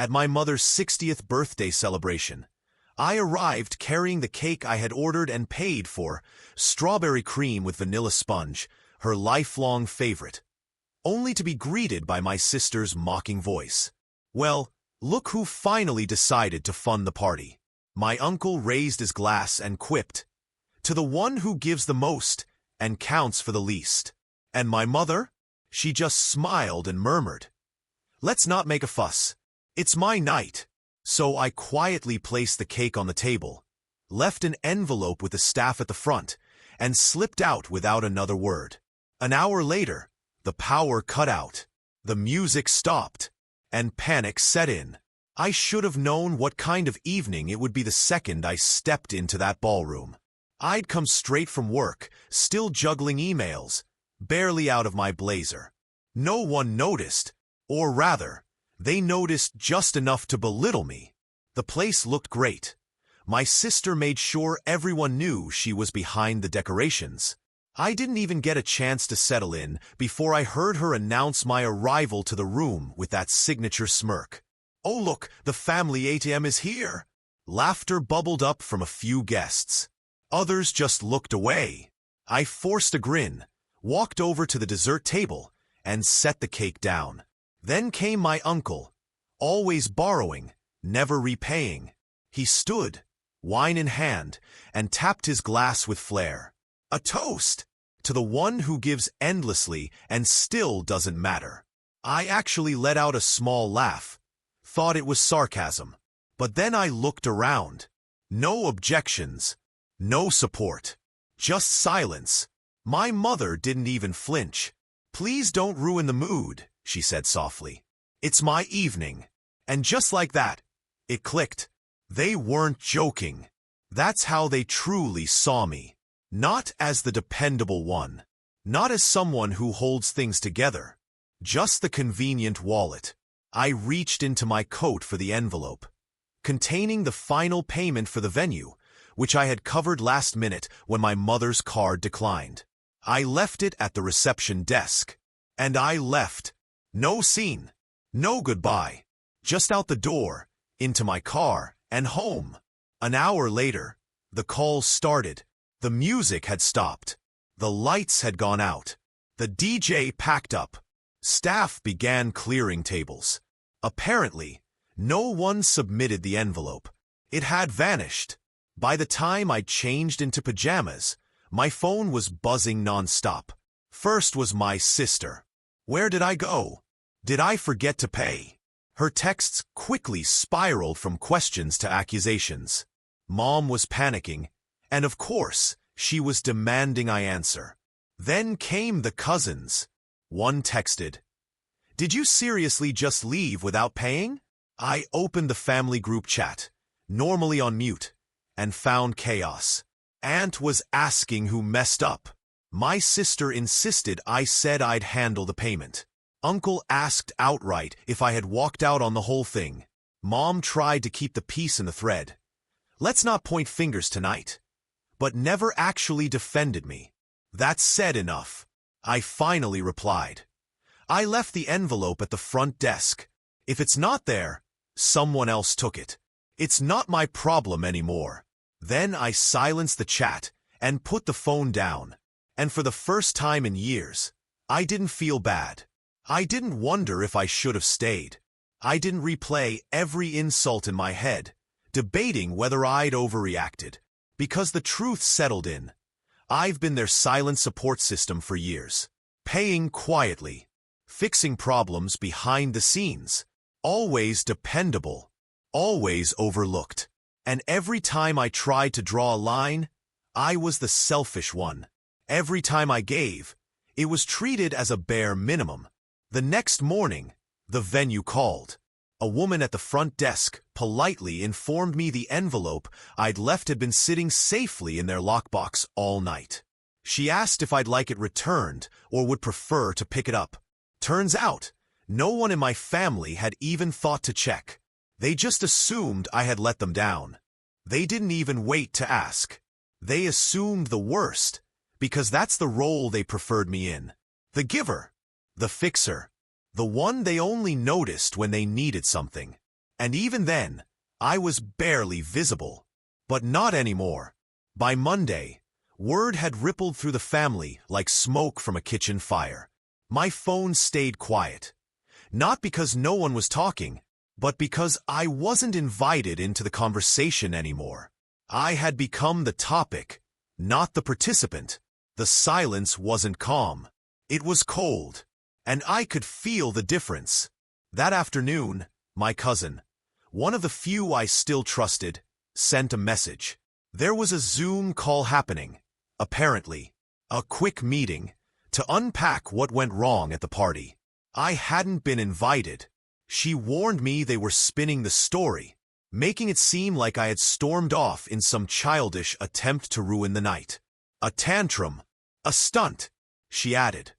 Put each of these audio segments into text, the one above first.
at my mother's 60th birthday celebration. I arrived carrying the cake I had ordered and paid for, strawberry cream with vanilla sponge, her lifelong favorite, only to be greeted by my sister's mocking voice. "Well, look who finally decided to fund the party." My uncle raised his glass and quipped, "To the one who gives the most and counts for the least." And my mother? She just smiled and murmured, "Let's not make a fuss. It's my night." So I quietly placed the cake on the table, left an envelope with the staff at the front, and slipped out without another word. An hour later, the power cut out, the music stopped, and panic set in. I should have known what kind of evening it would be the second I stepped into that ballroom. I'd come straight from work, still juggling emails, barely out of my blazer. No one noticed, or rather, they noticed just enough to belittle me. The place looked great. My sister made sure everyone knew she was behind the decorations. I didn't even get a chance to settle in before I heard her announce my arrival to the room with that signature smirk. "Oh look, the family ATM is here!" Laughter bubbled up from a few guests. Others just looked away. I forced a grin, walked over to the dessert table, and set the cake down. Then came my uncle, always borrowing, never repaying. He stood, wine in hand, and tapped his glass with flair. A toast to the one who gives endlessly and still doesn't matter. I actually let out a small laugh, thought it was sarcasm. But then I looked around. No objections, no support, just silence. My mother didn't even flinch. "Please don't ruin the mood," she said softly. "It's my evening." And just like that, it clicked. They weren't joking. That's how they truly saw me. Not as the dependable one. Not as someone who holds things together. Just the convenient wallet. I reached into my coat for the envelope, containing the final payment for the venue, which I had covered last minute when my mother's card declined. I left it at the reception desk. And I left. No scene. No goodbye. Just out the door, into my car, and home. An hour later, the call started. The music had stopped. The lights had gone out. The DJ packed up. Staff began clearing tables. Apparently, no one submitted the envelope. It had vanished. By the time I changed into pajamas, my phone was buzzing nonstop. First was my sister. Where did I go? Did I forget to pay? Her texts quickly spiraled from questions to accusations. Mom was panicking, and of course, she was demanding I answer. Then came the cousins. One texted, "Did you seriously just leave without paying?" I opened the family group chat, normally on mute, and found chaos. Aunt was asking who messed up. My sister insisted I said I'd handle the payment. Uncle asked outright if I had walked out on the whole thing. Mom tried to keep the peace in the thread. Let's not point fingers tonight. But never actually defended me. That's said enough. I finally replied. I left the envelope at the front desk. If it's not there, someone else took it. It's not my problem anymore. Then I silenced the chat and put the phone down. And for the first time in years, I didn't feel bad. I didn't wonder if I should have stayed. I didn't replay every insult in my head, debating whether I'd overreacted. Because the truth settled in. I've been their silent support system for years. Paying quietly. Fixing problems behind the scenes. Always dependable. Always overlooked. And every time I tried to draw a line, I was the selfish one. Every time I gave, it was treated as a bare minimum. The next morning, the venue called. A woman at the front desk politely informed me the envelope I'd left had been sitting safely in their lockbox all night. She asked if I'd like it returned or would prefer to pick it up. Turns out, no one in my family had even thought to check. They just assumed I had let them down. They didn't even wait to ask. They assumed the worst, because that's the role they preferred me in. The giver. The fixer. The one they only noticed when they needed something. And even then, I was barely visible. But not anymore. By Monday, word had rippled through the family like smoke from a kitchen fire. My phone stayed quiet. Not because no one was talking, but because I wasn't invited into the conversation anymore. I had become the topic, not the participant. The silence wasn't calm. It was cold, and I could feel the difference. That afternoon, my cousin, one of the few I still trusted, sent a message. There was a Zoom call happening, apparently, a quick meeting, to unpack what went wrong at the party. I hadn't been invited. She warned me they were spinning the story, making it seem like I had stormed off in some childish attempt to ruin the night. A tantrum, a stunt, she added.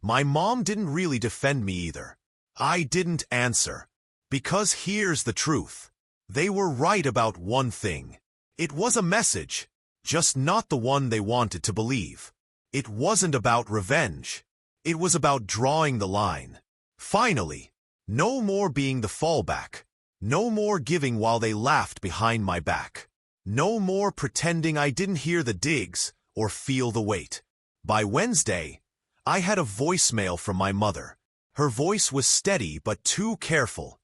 My mom didn't really defend me either. I didn't answer. Because here's the truth. They were right about one thing. It was a message, just not the one they wanted to believe. It wasn't about revenge. It was about drawing the line. Finally, no more being the fallback. No more giving while they laughed behind my back. No more pretending I didn't hear the digs or feel the weight. By Wednesday, I had a voicemail from my mother. Her voice was steady but too careful,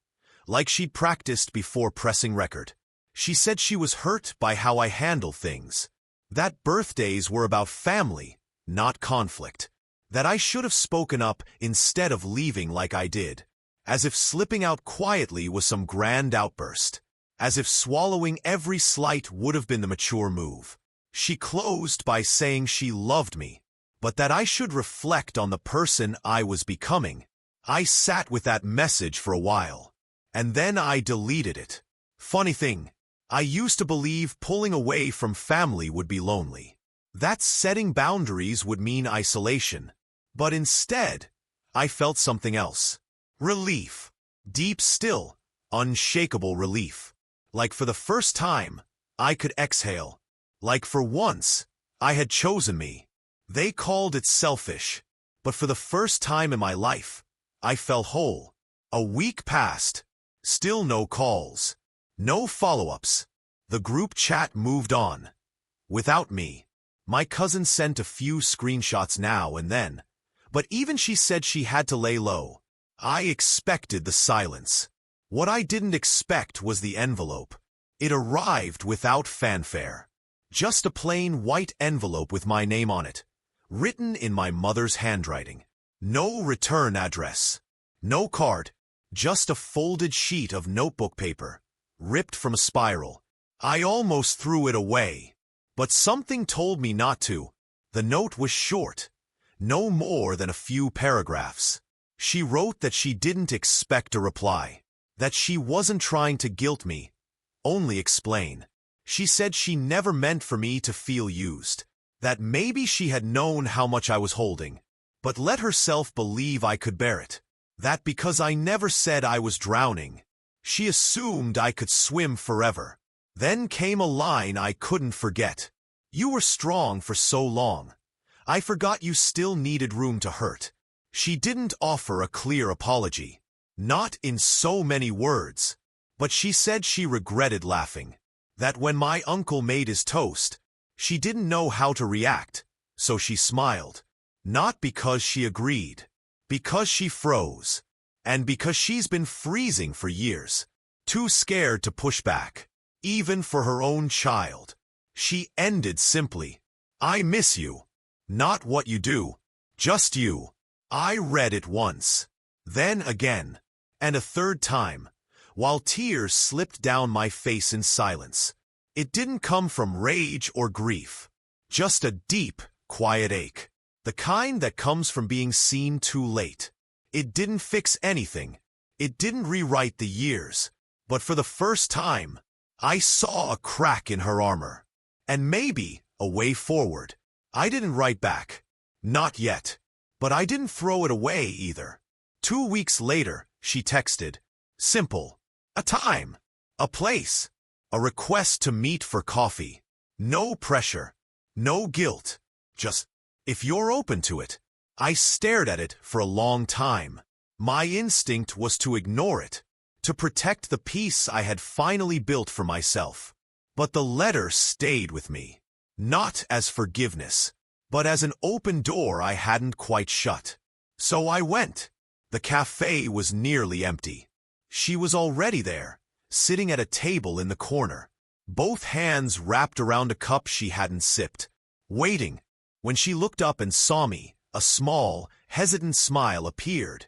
like she'd practiced before pressing record. She said she was hurt by how I handle things. That birthdays were about family, not conflict. That I should have spoken up instead of leaving like I did. As if slipping out quietly was some grand outburst. As if swallowing every slight would have been the mature move. She closed by saying she loved me, but that I should reflect on the person I was becoming. I sat with that message for a while, and then I deleted it. Funny thing, I used to believe pulling away from family would be lonely. That setting boundaries would mean isolation. But instead, I felt something else. Relief. Deep still, unshakable relief. Like for the first time, I could exhale. Like for once, I had chosen me. They called it selfish. But for the first time in my life, I felt whole. A week passed. Still no calls. No follow-ups. The group chat moved on. Without me. My cousin sent a few screenshots now and then. But even she said she had to lay low. I expected the silence. What I didn't expect was the envelope. It arrived without fanfare. Just a plain white envelope with my name on it, written in my mother's handwriting. No return address. No card. Just a folded sheet of notebook paper, ripped from a spiral. I almost threw it away. But something told me not to. The note was short. No more than a few paragraphs. She wrote that she didn't expect a reply. That she wasn't trying to guilt me, only explain. She said she never meant for me to feel used. That maybe she had known how much I was holding, but let herself believe I could bear it. That because I never said I was drowning, she assumed I could swim forever. Then came a line I couldn't forget. You were strong for so long. I forgot you still needed room to hurt. She didn't offer a clear apology. Not in so many words. But she said she regretted laughing. That when my uncle made his toast, she didn't know how to react, so she smiled. Not because she agreed. Because she froze. And because she's been freezing for years. Too scared to push back. Even for her own child. She ended simply. I miss you. Not what you do. Just you. I read it once. Then again. And a third time. While tears slipped down my face in silence. It didn't come from rage or grief. Just a deep, quiet ache. The kind that comes from being seen too late. It didn't fix anything. It didn't rewrite the years. But for the first time, I saw a crack in her armor. And maybe a way forward. I didn't write back. Not yet. But I didn't throw it away either. 2 weeks later, she texted. Simple. A time. A place. A request to meet for coffee. No pressure. No guilt. Just, if you're open to it. I stared at it for a long time. My instinct was to ignore it. to protect the peace I had finally built for myself. But the letter stayed with me, not as forgiveness, but as an open door I hadn't quite shut. So I went. The cafe was nearly empty. She was already there, sitting at a table in the corner, both hands wrapped around a cup she hadn't sipped, waiting. When she looked up and saw me, a small, hesitant smile appeared,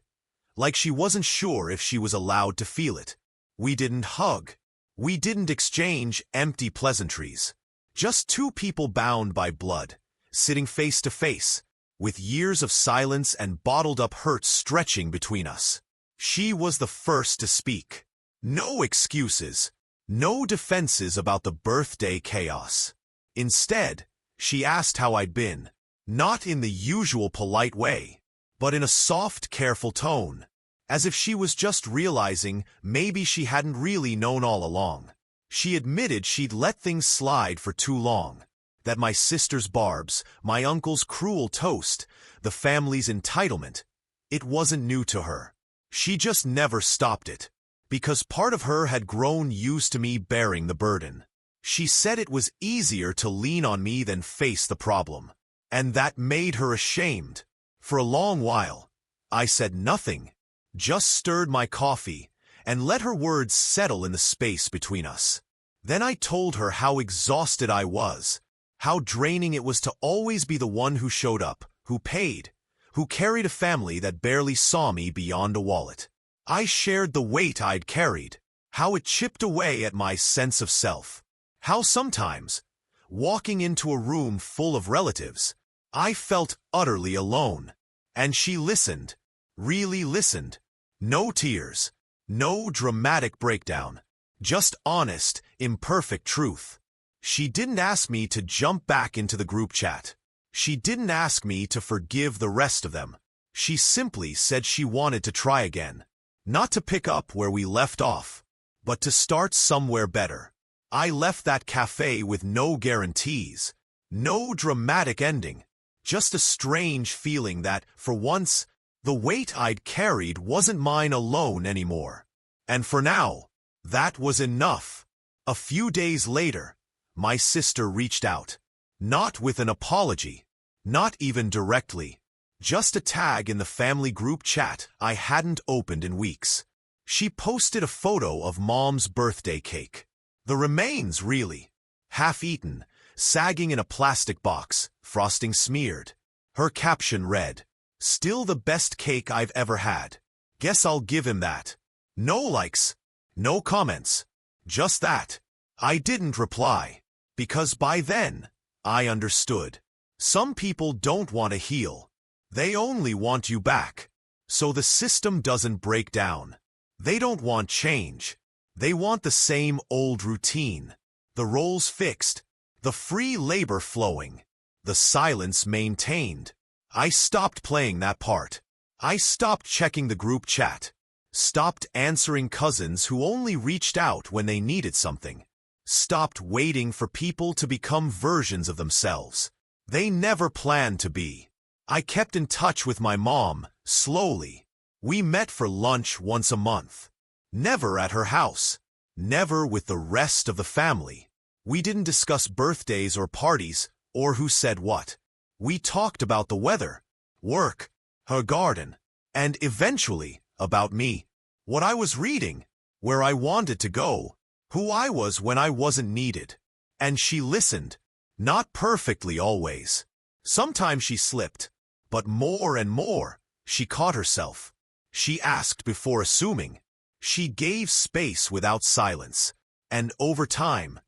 like she wasn't sure if she was allowed to feel it. We didn't hug. We didn't exchange empty pleasantries. Just two people bound by blood, sitting face to face, with years of silence and bottled-up hurt stretching between us. She was the first to speak. No excuses, no defenses about the birthday chaos. Instead, she asked how I'd been, not in the usual polite way, but in a soft, careful tone, as if she was just realizing maybe she hadn't really known all along. She admitted she'd let things slide for too long, that my sister's barbs, my uncle's cruel toast, the family's entitlement, it wasn't new to her. She just never stopped it, because part of her had grown used to me bearing the burden. She said it was easier to lean on me than face the problem, and that made her ashamed. For a long while, I said nothing, just stirred my coffee, and let her words settle in the space between us. Then I told her how exhausted I was, how draining it was to always be the one who showed up, who paid, who carried a family that barely saw me beyond a wallet. I shared the weight I'd carried, how it chipped away at my sense of self, how sometimes, walking into a room full of relatives, I felt utterly alone. And she listened, really listened. No tears, no dramatic breakdown, just honest, imperfect truth. She didn't ask me to jump back into the group chat. She didn't ask me to forgive the rest of them. She simply said she wanted to try again. Not to pick up where we left off, but to start somewhere better. I left that cafe with no guarantees, no dramatic ending, just a strange feeling that, for once, the weight I'd carried wasn't mine alone anymore. And for now, that was enough. A few days later, my sister reached out. Not with an apology, not even directly. Just a tag in the family group chat I hadn't opened in weeks. She posted a photo of Mom's birthday cake. The remains, really. Half-eaten, sagging in a plastic box, frosting smeared. Her caption read, "Still the best cake I've ever had. Guess I'll give him that." No likes, no comments, just that. I didn't reply, because by then, I understood. Some people don't want to heal. They only want you back. So the system doesn't break down. They don't want change. They want the same old routine. The roles fixed, the free labor flowing, the silence maintained. I stopped playing that part. I stopped checking the group chat. Stopped answering cousins who only reached out when they needed something. Stopped waiting for people to become versions of themselves they never planned to be. I kept in touch with my mom, slowly. We met for lunch once a month. Never at her house. Never with the rest of the family. We didn't discuss birthdays or parties, or who said what. We talked about the weather, work, her garden, and eventually, about me. What I was reading, where I wanted to go, who I was when I wasn't needed. And she listened. Not perfectly always. Sometimes she slipped, but more and more, she caught herself. She asked before assuming. She gave space without silence. And over time,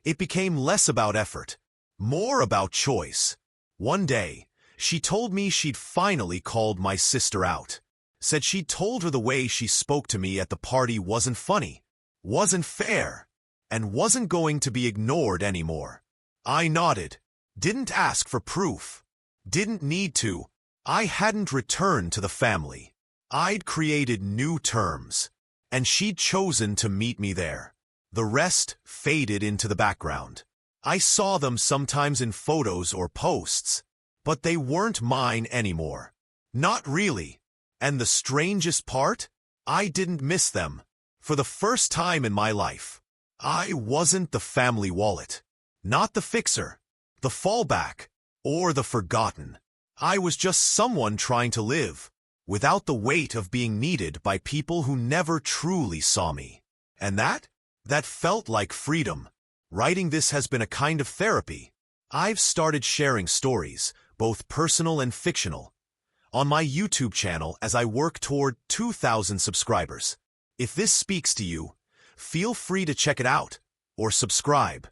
it became less about effort, more about choice. One day, she told me she'd finally called my sister out. Said she'd told her the way she spoke to me at the party wasn't funny, wasn't fair, and wasn't going to be ignored anymore. I nodded. Didn't ask for proof. Didn't need to. I hadn't returned to the family. I'd created new terms, and she'd chosen to meet me there. The rest faded into the background. I saw them sometimes in photos or posts, but they weren't mine anymore. Not really. And the strangest part? I didn't miss them. For the first time in my life, I wasn't the family wallet, not the fixer, the fallback, or the forgotten. I was just someone trying to live, without the weight of being needed by people who never truly saw me. And that felt like freedom. Writing this has been a kind of therapy. I've started sharing stories, both personal and fictional, on my YouTube channel as I work toward 2,000 subscribers. If this speaks to you, feel free to check it out or subscribe.